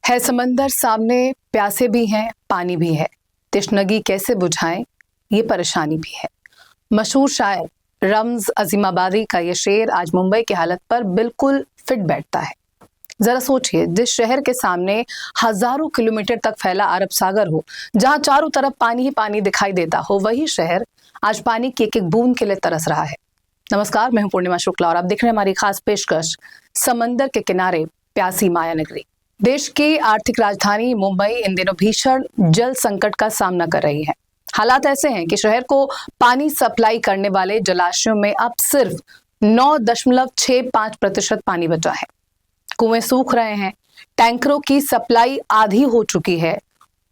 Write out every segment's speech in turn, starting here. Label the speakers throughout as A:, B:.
A: है समंदर सामने, प्यासे भी हैं, पानी भी है, तिश्नगी कैसे बुझाएं, ये परेशानी भी है। मशहूर शायर रम्ज अजीमाबादी का ये शेर आज मुंबई की हालत पर बिल्कुल फिट बैठता है। जरा सोचिए, जिस शहर के सामने हजारों किलोमीटर तक फैला अरब सागर हो, जहां चारों तरफ पानी ही पानी दिखाई देता हो, वही शहर आज पानी की एक एक बूंद के लिए तरस रहा है। नमस्कार, मैं हूं पूर्णिमा शुक्ला और आप देख रहे हैं हमारी खास पेशकश समंदर के किनारे प्यासी माया नगरी। देश की आर्थिक राजधानी मुंबई इन दिनों भीषण जल संकट का सामना कर रही है। हालात ऐसे हैं कि शहर को पानी सप्लाई करने वाले जलाशयों में अब सिर्फ 9.65% पानी बचा है। कुएं सूख रहे हैं, टैंकरों की सप्लाई आधी हो चुकी है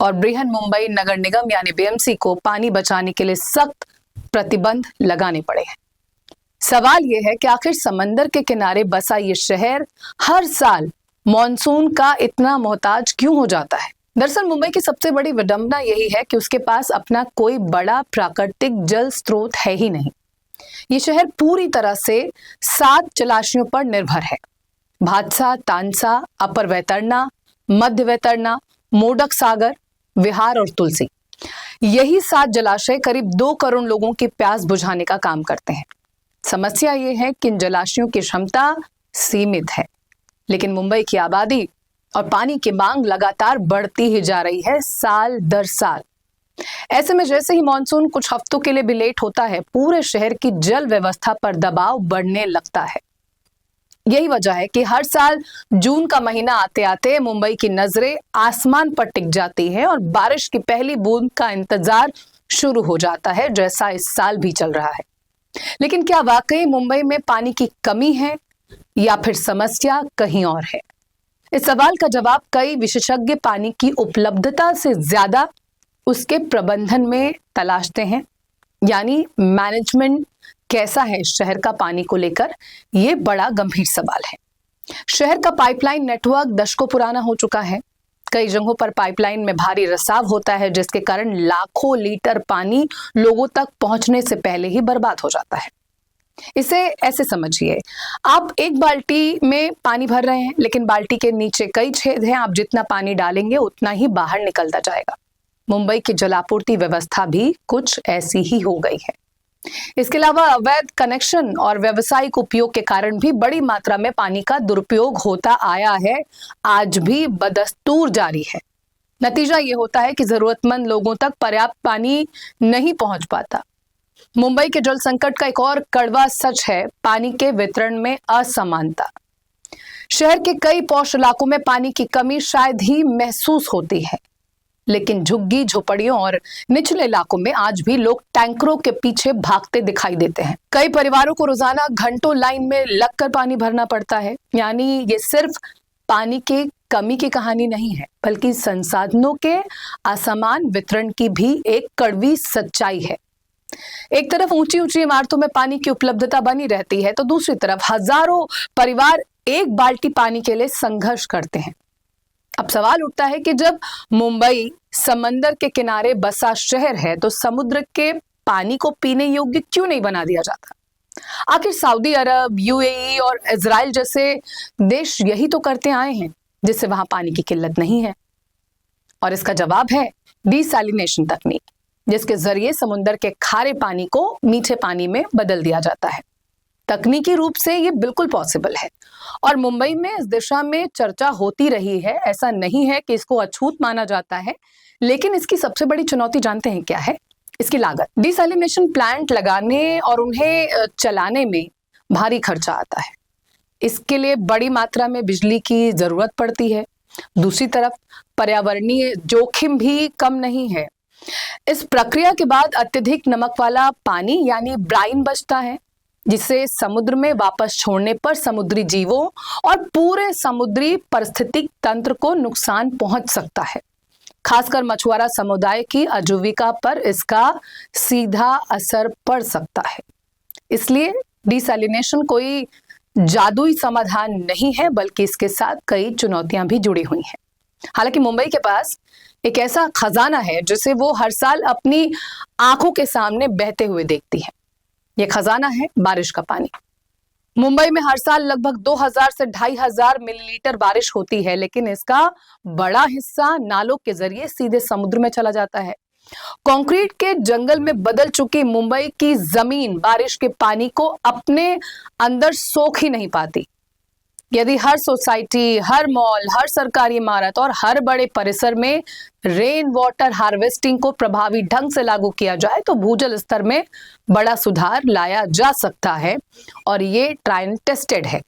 A: और बृहन मुंबई नगर निगम यानी बीएमसी को पानी बचाने के लिए सख्त प्रतिबंध लगाने पड़े हैं। सवाल यह है कि आखिर समंदर के किनारे बसा ये शहर हर साल मॉनसून का इतना मोहताज क्यों हो जाता है। दरअसल मुंबई की सबसे बड़ी विडंबना यही है कि उसके पास अपना कोई बड़ा प्राकृतिक जल स्रोत है ही नहीं। ये शहर पूरी तरह से 7 जलाशयों पर निर्भर है। भादसा, तानसा, अपर वैतरणी, मध्य वैतरणी, मोडक सागर, विहार और तुलसी। यही 7 जलाशय करीब 2 करोड़ लोगों की प्यास बुझाने का काम करते हैं। समस्या ये है कि इन जलाशयों की क्षमता सीमित है, लेकिन मुंबई की आबादी और पानी की मांग लगातार बढ़ती ही जा रही है साल दर साल। ऐसे में जैसे ही मॉनसून कुछ हफ्तों के लिए भी लेट होता है, पूरे शहर की जल व्यवस्था पर दबाव बढ़ने लगता है। यही वजह है कि हर साल जून का महीना आते आते मुंबई की नजरें आसमान पर टिक जाती हैं और बारिश की पहली बूंद का इंतजार शुरू हो जाता है, जैसा इस साल भी चल रहा है। लेकिन क्या वाकई मुंबई में पानी की कमी है या फिर समस्या कहीं और है? इस सवाल का जवाब कई विशेषज्ञ पानी की उपलब्धता से ज्यादा उसके प्रबंधन में तलाशते हैं। यानी मैनेजमेंट कैसा है शहर का पानी को लेकर, यह बड़ा गंभीर सवाल है। शहर का पाइपलाइन नेटवर्क दशकों पुराना हो चुका है। कई जगहों पर पाइपलाइन में भारी रिसाव होता है, जिसके कारण लाखों लीटर पानी लोगों तक पहुंचने से पहले ही बर्बाद हो जाता है। इसे ऐसे समझिए, आप एक बाल्टी में पानी भर रहे हैं, लेकिन बाल्टी के नीचे कई छेद हैं। आप जितना पानी डालेंगे उतना ही बाहर निकलता जाएगा। मुंबई की जलापूर्ति व्यवस्था भी कुछ ऐसी ही हो गई है। इसके अलावा अवैध कनेक्शन और व्यावसायिक उपयोग के कारण भी बड़ी मात्रा में पानी का दुरुपयोग होता आया है, आज भी बदस्तूर जारी है। नतीजा ये होता है कि जरूरतमंद लोगों तक पर्याप्त पानी नहीं पहुंच पाता। मुंबई के जल संकट का एक और कड़वा सच है पानी के वितरण में असमानता। शहर के कई पॉश इलाकों में पानी की कमी शायद ही महसूस होती है, लेकिन झुग्गी झोपड़ियों और निचले इलाकों में आज भी लोग टैंकरों के पीछे भागते दिखाई देते हैं। कई परिवारों को रोजाना घंटों लाइन में लगकर पानी भरना पड़ता है। यानी ये सिर्फ पानी की कमी की कहानी नहीं है, बल्कि संसाधनों के असमान वितरण की भी एक कड़वी सच्चाई है। एक तरफ ऊंची ऊंची इमारतों में पानी की उपलब्धता बनी रहती है, तो दूसरी तरफ हजारों परिवार एक बाल्टी पानी के लिए संघर्ष करते हैं। अब सवाल उठता है कि जब मुंबई समंदर के किनारे बसा शहर है, तो समुद्र के पानी को पीने योग्य क्यों नहीं बना दिया जाता? आखिर सऊदी अरब, यूएई और इजराइल जैसे देश यही तो करते आए हैं, जिससे वहां पानी की किल्लत नहीं है। और इसका जवाब है डिसैलिनेशन तकनीक, जिसके जरिए समुद्र के खारे पानी को मीठे पानी में बदल दिया जाता है। तकनीकी रूप से ये बिल्कुल पॉसिबल है और मुंबई में इस दिशा में चर्चा होती रही है। ऐसा नहीं है कि इसको अछूत माना जाता है, लेकिन इसकी सबसे बड़ी चुनौती जानते हैं क्या है? इसकी लागत। डिसैलिनेशन प्लांट लगाने और उन्हें चलाने में भारी खर्चा आता है। इसके लिए बड़ी मात्रा में बिजली की जरूरत पड़ती है। दूसरी तरफ पर्यावरणीय जोखिम भी कम नहीं है। इस प्रक्रिया के बाद अत्यधिक नमक वाला पानी यानी ब्राइन बचता है, जिसे समुद्र में वापस छोड़ने पर समुद्री जीवों और पूरे समुद्री पारिस्थितिक तंत्र को नुकसान पहुंच सकता है। खासकर मछुआरा समुदाय की आजीविका पर इसका सीधा असर पड़ सकता है। इसलिए डिसैलिनेशन कोई जादुई समाधान नहीं है, बल्कि इसके साथ कई चुनौतियां भी जुड़ी हुई हैं। हालांकि मुंबई के पास एक ऐसा खजाना है जिसे वो हर साल अपनी आंखों के सामने बहते हुए देखती है। यह खजाना है बारिश का पानी। मुंबई में हर साल लगभग 2000 से 2500 मिलीलीटर बारिश होती है, लेकिन इसका बड़ा हिस्सा नालों के जरिए सीधे समुद्र में चला जाता है। कंक्रीट के जंगल में बदल चुकी मुंबई की जमीन बारिश के पानी को अपने अंदर सोख ही नहीं पाती। यदि हर सोसाइटी, हर मॉल, हर सरकारी इमारत और हर बड़े परिसर में रेन वाटर हार्वेस्टिंग को प्रभावी ढंग से लागू किया जाए तो भूजल स्तर में बड़ा सुधार लाया जा सकता है और ये ट्रायल टेस्टेड है।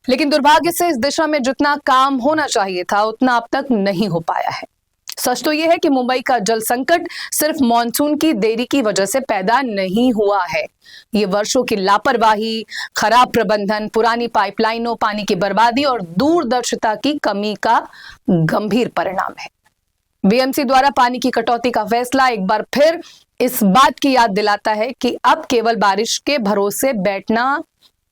A: लेकिन दुर्भाग्य से इस दिशा में जितना काम होना चाहिए था उतना अब तक नहीं हो पाया है। सच तो यह है कि मुंबई का जल संकट सिर्फ मॉनसून की देरी की वजह से पैदा नहीं हुआ है। ये वर्षों की लापरवाही, खराब प्रबंधन, पुरानी पाइपलाइनों, पानी की बर्बादी और दूरदर्शिता की कमी का गंभीर परिणाम है। बीएमसी द्वारा पानी की कटौती का फैसला एक बार फिर इस बात की याद दिलाता है कि अब केवल बारिश के भरोसे बैठना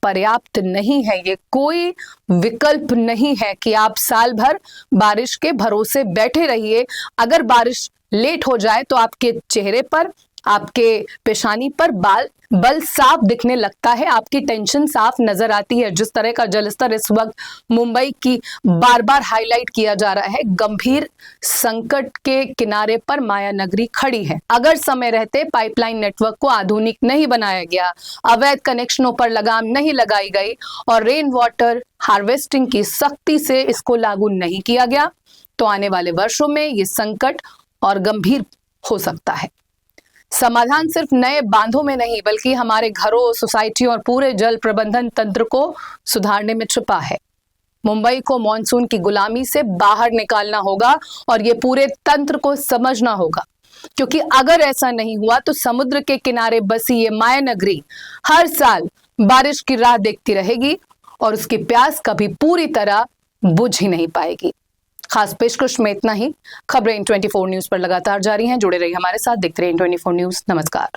A: पर्याप्त नहीं है। ये कोई विकल्प नहीं है कि आप साल भर बारिश के भरोसे बैठे रहिए। अगर बारिश लेट हो जाए तो आपके चेहरे पर, आपके पेशानी पर बल साफ दिखने लगता है, आपकी टेंशन साफ नजर आती है। जिस तरह का जलस्तर इस वक्त मुंबई की बार बार हाईलाइट किया जा रहा है, गंभीर संकट के किनारे पर माया नगरी खड़ी है। अगर समय रहते पाइपलाइन नेटवर्क को आधुनिक नहीं बनाया गया, अवैध कनेक्शनों पर लगाम नहीं लगाई गई और रेन वाटर हार्वेस्टिंग की सख्ती से इसको लागू नहीं किया गया तो आने वाले वर्षों में ये संकट और गंभीर हो सकता है। समाधान सिर्फ नए बांधों में नहीं बल्कि हमारे घरों, सोसाइटी और पूरे जल प्रबंधन तंत्र को सुधारने में छिपा है। मुंबई को मॉनसून की गुलामी से बाहर निकालना होगा और ये पूरे तंत्र को समझना होगा, क्योंकि अगर ऐसा नहीं हुआ तो समुद्र के किनारे बसी ये माया नगरी हर साल बारिश की राह देखती रहेगी और उसकी प्यास कभी पूरी तरह बुझ ही नहीं पाएगी। खास पेशकश में इतना ही। खबरें 24 न्यूज पर लगातार जारी हैं। जुड़े रहिए हमारे साथ, देखते रहिए 24 न्यूज। नमस्कार।